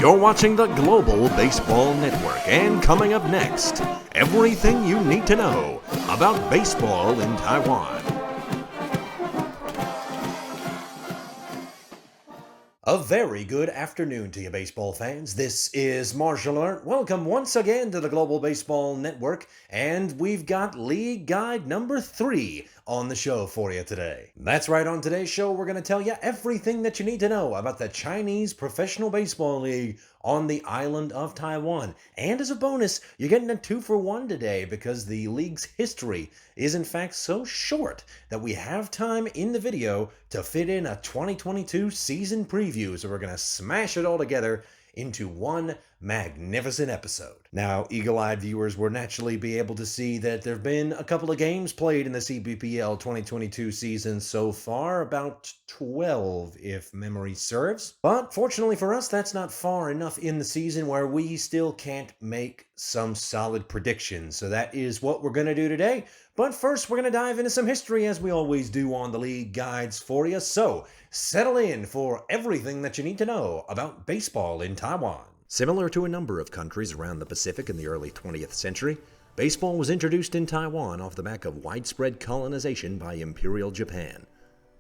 You're watching the Global Baseball Network, and coming up next, everything you need to know about baseball in Taiwan. A very good afternoon to you baseball fans. This is Martial Art. Welcome once again to the Global Baseball Network, and we've got League Guide number 3 on the show for you today. That's right, on today's show we're going to tell you everything that you need to know about the Chinese Professional Baseball League on the island of Taiwan. And as a bonus, you're getting a 2-for-1 today because the league's history is in fact so short that we have time in the video to fit in a 2022 season preview. So we're going to smash it all together into one magnificent episode. Now, eagle-eyed viewers will naturally be able to see that there have been a couple of games played in the CBPL 2022 season so far, about 12 if memory serves. But fortunately for us, that's not far enough in the season where we still can't make some solid predictions. So that is what we're going to do today. But first, we're going to dive into some history as we always do on the league guides for you. So settle in for everything that you need to know about baseball in Taiwan. Similar to a number of countries around the Pacific in the early 20th century, baseball was introduced in Taiwan off the back of widespread colonization by Imperial Japan.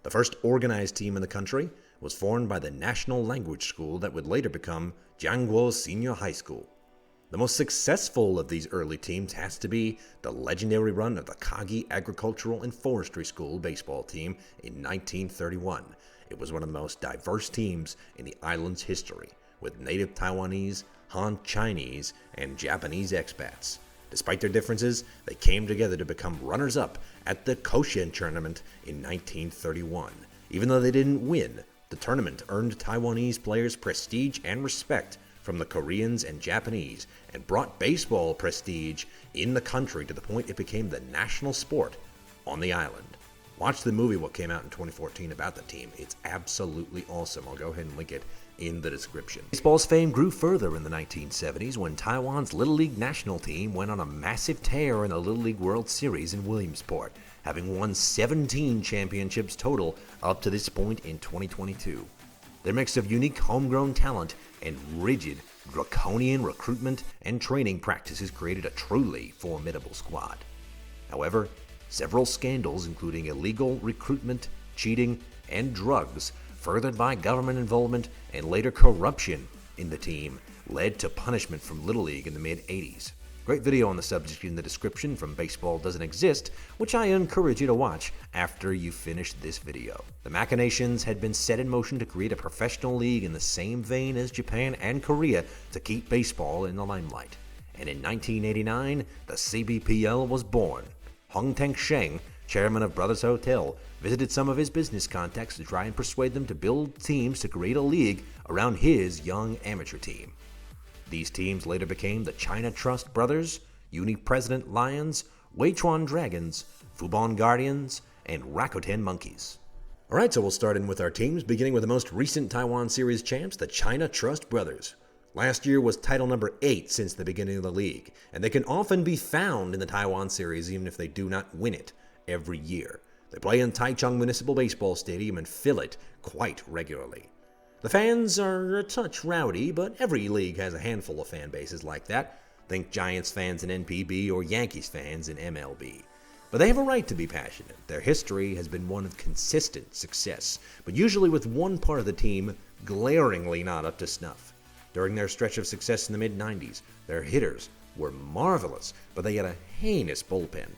The first organized team in the country was formed by the National Language School that would later become Jiangguo Senior High School. The most successful of these early teams has to be the legendary run of the Kagi Agricultural and Forestry School baseball team in 1931. It was one of the most diverse teams in the island's history, with native Taiwanese, Han Chinese, and Japanese expats. Despite their differences, they came together to become runners-up at the Koshien tournament in 1931. Even though they didn't win, the tournament earned Taiwanese players prestige and respect from the Koreans and Japanese, and brought baseball prestige in the country to the point it became the national sport on the island. Watch the movie what came out in 2014 about the team. It's absolutely awesome. I'll go ahead and link it in the description. Baseball's fame grew further in the 1970s when Taiwan's Little League national team went on a massive tear in the Little League World Series in Williamsport, having won 17 championships total up to this point in 2022. Their mix of unique homegrown talent and rigid, draconian recruitment and training practices created a truly formidable squad. However, several scandals, including illegal recruitment, cheating, and drugs, furthered by government involvement and later corruption in the team, led to punishment from Little League in the mid-80s. Great video on the subject in the description from Baseball Doesn't Exist, which I encourage you to watch after you finish this video. The machinations had been set in motion to create a professional league in the same vein as Japan and Korea to keep baseball in the limelight. And in 1989, the CBPL was born. Hong Teng-sheng, chairman of Brothers Hotel, visited some of his business contacts to try and persuade them to build teams to create a league around his young amateur team. These teams later became the China Trust Brothers, Uni-President Lions, Weichuan Dragons, Fubon Guardians, and Rakuten MONKEYS. Alright, so we'll start in with our teams, beginning with the most recent Taiwan Series champs, the China Trust Brothers. Last year was title number 8 since the beginning of the league, and they can often be found in the Taiwan Series even if they do not win it every year. They play in Taichung Municipal Baseball Stadium and fill it quite regularly. The fans are a touch rowdy, but every league has a handful of fan bases like that. Think Giants fans in NPB or Yankees fans in MLB. But they have a right to be passionate. Their history has been one of consistent success, but usually with one part of the team glaringly not up to snuff. During their stretch of success in the mid-90s, their hitters were marvelous, but they had a heinous bullpen.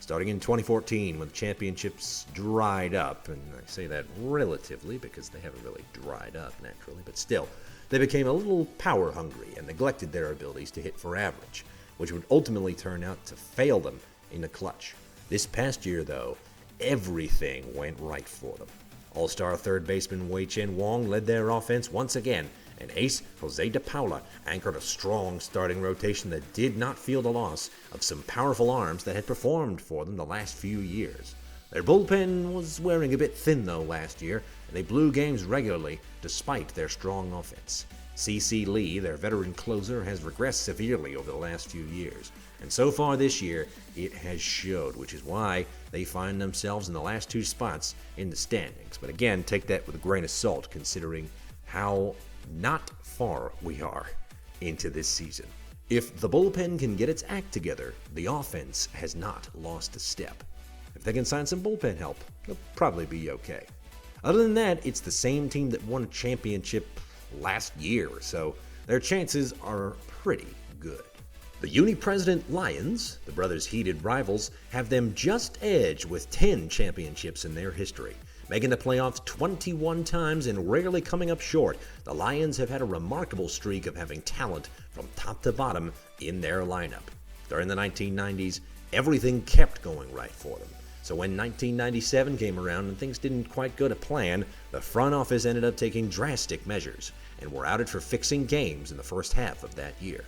Starting in 2014, when the championships dried up, and I say that relatively because they haven't really dried up naturally, but still, they became a little power hungry and neglected their abilities to hit for average, which would ultimately turn out to fail them in the clutch. This past year, though, everything went right for them. All-star third baseman Wei-Chen Wong led their offense once again, and ace Jose de Paula anchored a strong starting rotation that did not feel the loss of some powerful arms that had performed for them the last few years. Their bullpen was wearing a bit thin though last year, and they blew games regularly despite their strong offense. C.C. Lee, their veteran closer, has regressed severely over the last few years, and so far this year it has showed, which is why they find themselves in the last 2 spots in the standings. But again, take that with a grain of salt considering how not far we are into this season. If the bullpen can get its act together, the offense has not lost a step. If they can sign some bullpen help, they'll probably be okay. Other than that, it's the same team that won a championship last year, so their chances are pretty good. The Uni-President Lions, the brothers' heated rivals, have them just edged with 10 championships in their history. Making the playoffs 21 times and rarely coming up short, the Lions have had a remarkable streak of having talent from top to bottom in their lineup. During the 1990s, everything kept going right for them. So when 1997 came around and things didn't quite go to plan, the front office ended up taking drastic measures and were outed for fixing games in the first half of that year.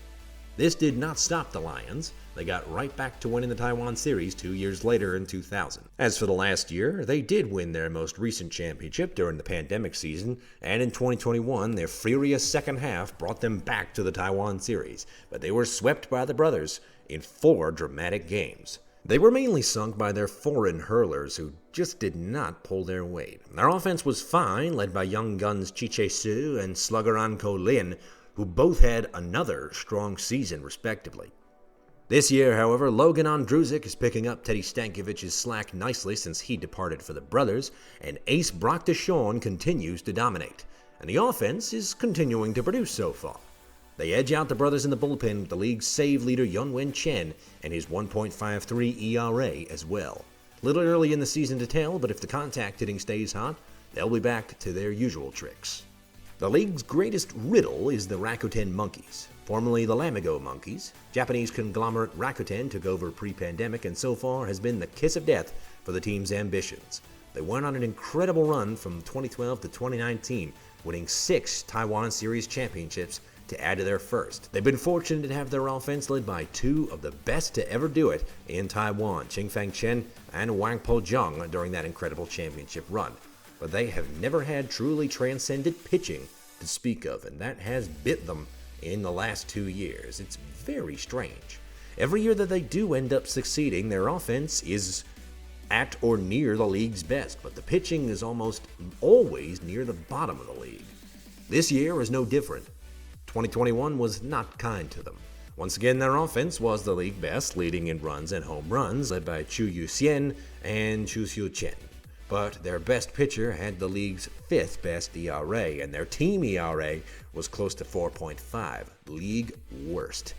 This did not stop the Lions. They got right back to winning the Taiwan series 2 years later in 2000. As for the last year, they did win their most recent championship during the pandemic season, and in 2021, their furious second half brought them back to the Taiwan series, but they were swept by the brothers in 4 dramatic games. They were mainly sunk by their foreign hurlers who just did not pull their weight. Their offense was fine, led by young guns Chiche Su and slugger An Ko Lin, who both had another strong season respectively. This year, however, Logan Ondrusek is picking up Teddy Stankovic's slack nicely since he departed for the brothers, and ace Brock DeShawn continues to dominate, and the offense is continuing to produce so far. They edge out the brothers in the bullpen with the league's save leader Yunwen Chen and his 1.53 ERA as well. A little early in the season to tell, but if the contact hitting stays hot, they'll be back to their usual tricks. The league's greatest riddle is the Rakuten MONKEYS, formerly the Lamigo Monkeys. Japanese conglomerate Rakuten took over pre-pandemic and so far has been the kiss of death for the team's ambitions. They went on an incredible run from 2012 to 2019, winning 6 Taiwan Series championships to add to their first. They've been fortunate to have their offense led by 2 of the best to ever do it in Taiwan, Ching-Fang Chen and Wang Po-jung during that incredible championship run. But they have never had truly transcendent pitching to speak of, and that has bit them in the last 2 years. It's very strange. Every year that they do end up succeeding, their offense is at or near the league's best, but the pitching is almost always near the bottom of the league. This year is no different. 2021 was not kind to them. Once again, their offense was the league best, leading in runs and home runs, led by Chu Yu-hsien and Chu Xiu-chen. But their best pitcher had the league's 5th best ERA, and their team ERA was close to 4.5, league worst.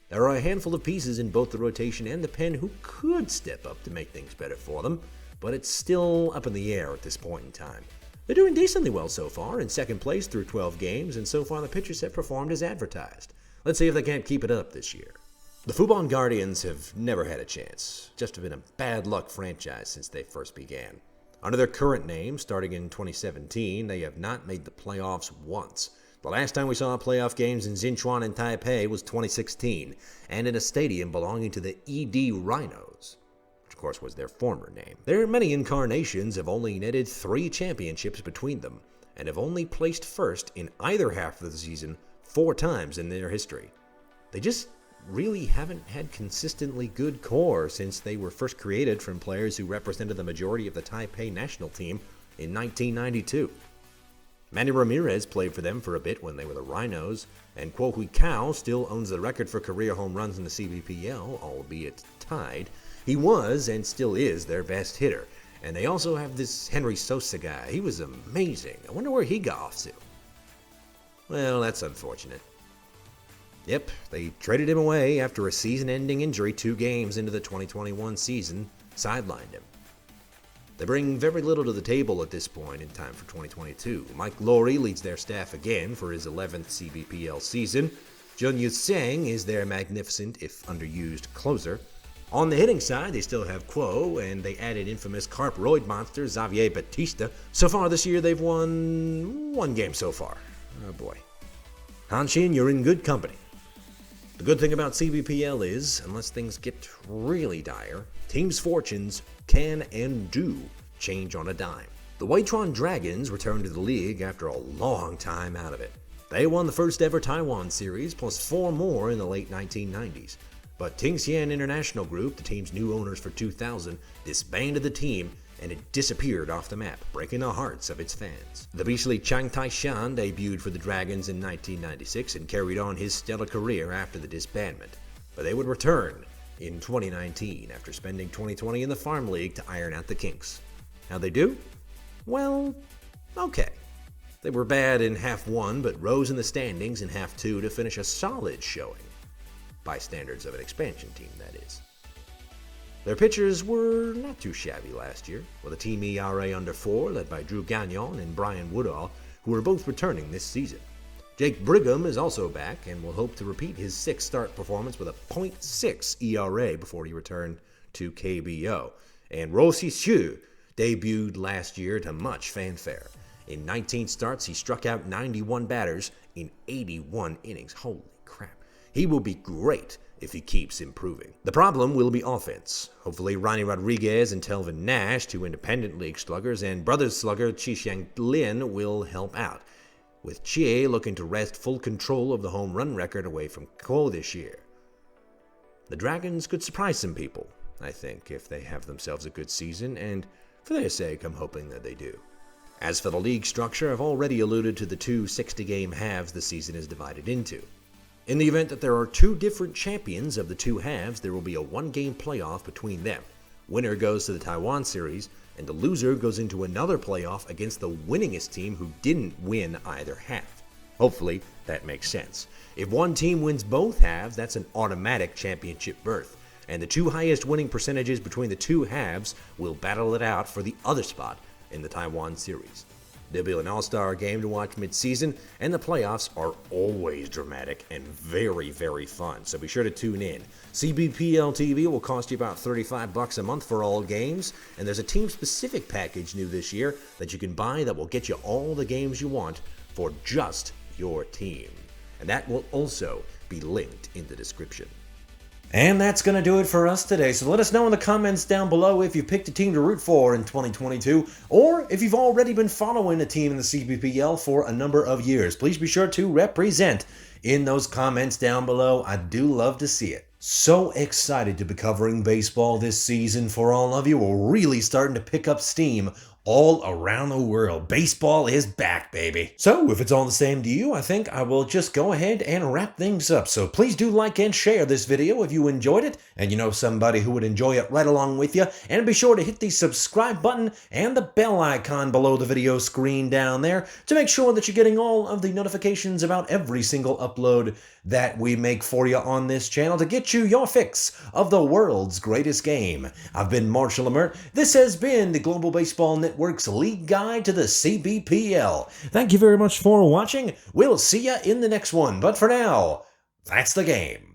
There are a handful of pieces in both the rotation and the pen who could step up to make things better for them, but it's still up in the air at this point in time. They're doing decently well so far, in second place through 12 games, and so far the pitchers have performed as advertised. Let's see if they can't keep it up this year. The Fubon Guardians have never had a chance, just have been a bad luck franchise since they first began. Under their current name, starting in 2017, they have not made the playoffs once. The last time we saw playoff games in Xinchuan and Taipei was 2016, and in a stadium belonging to the ED Rhinos, which of course was their former name. Their many incarnations have only netted 3 championships between them, and have only placed first in either half of the season 4 times in their history. They just really haven't had consistently good core since they were first created from players who represented the majority of the Taipei national team in 1992. Manny Ramirez played for them for a bit when they were the Rhinos, and Kuo Hui Kao still owns the record for career home runs in the CBPL, albeit tied. He was and still is their best hitter, and they also have this Henry Sosa guy. He was amazing. I wonder where he got off to. Well, that's unfortunate. Yep, they traded him away after a season-ending injury 2 games into the 2021 season sidelined him. They bring very little to the table at this point in time for 2022. Mike Laurie leads their staff again for his 11th CBPL season. Jun Yu-sang is their magnificent, if underused, closer. On the hitting side, they still have Kuo, and they added infamous carp-roid monster Xavier Batista. So far this year, they've won 1 game so far. Oh boy. Hanshin, you're in good company. The good thing about CBPL is, unless things get really dire, teams' fortunes can and do change on a dime. The Weitron Dragons returned to the league after a long time out of it. They won the first ever Taiwan series, plus 4 more in the late 1990s. But Tingxian International Group, the team's new owners for 2000, disbanded the team and it disappeared off the map, breaking the hearts of its fans. The beastly Chiang Tai-shan debuted for the Dragons in 1996 and carried on his stellar career after the disbandment, but they would return in 2019 after spending 2020 in the Farm League to iron out the kinks. How'd they do? Well, okay. They were bad in half one, but rose in the standings in half two to finish a solid showing. By standards of an expansion team, that is. Their pitchers were not too shabby last year, with a team ERA under 4 led by Drew Gagnon and Brian Woodall, who are both returning this season. Jake Brigham is also back and will hope to repeat his 6-start performance with a .6 ERA before he returned to KBO. And Rossi Hsu debuted last year to much fanfare. In 19 starts, he struck out 91 batters in 81 innings. Holy crap. He will be great if he keeps improving. The problem will be offense. Hopefully Ronnie Rodriguez and Telvin Nash, 2 independent league sluggers, and brothers slugger Chi Xiang Lin will help out, with Chie looking to wrest full control of the home run record away from Cole this year. The Dragons could surprise some people, I think, if they have themselves a good season, and for their sake, I'm hoping that they do. As for the league structure, I've already alluded to the 2 60-game halves the season is divided into. In the event that there are 2 different champions of the 2 halves, there will be a 1-game playoff between them. Winner goes to the Taiwan series, and the loser goes into another playoff against the winningest team who didn't win either half. Hopefully, that makes sense. If one team wins both halves, that's an automatic championship berth, and the 2 highest winning percentages between the 2 halves will battle it out for the other spot in the Taiwan series. There'll be an all-star game to watch mid-season, and the playoffs are always dramatic and very, very fun, so be sure to tune in. CBPL TV will cost you about $35 a month for all games, and there's a team-specific package new this year that you can buy that will get you all the games you want for just your team. And that will also be linked in the description. And that's going to do it for us today, so let us know in the comments down below if you picked a team to root for in 2022, or if you've already been following a team in the CBPL for a number of years. Please be sure to represent in those comments down below. I do love to see it. So excited to be covering baseball this season for all of you. We're really starting to pick up steam all around the world. Baseball is back, baby. So if it's all the same to you, I think I will just go ahead and wrap things up. So please do like and share this video if you enjoyed it, and you know somebody who would enjoy it right along with you. And be sure to hit the subscribe button and the bell icon below the video screen down there to make sure that you're getting all of the notifications about every single upload that we make for you on this channel to get you your fix of the world's greatest game. I've been Marshall Lamert. This has been the Global Baseball Network's League Guide to the CBPL. Thank you very much for watching. We'll see you in the next one. But for now, that's the game.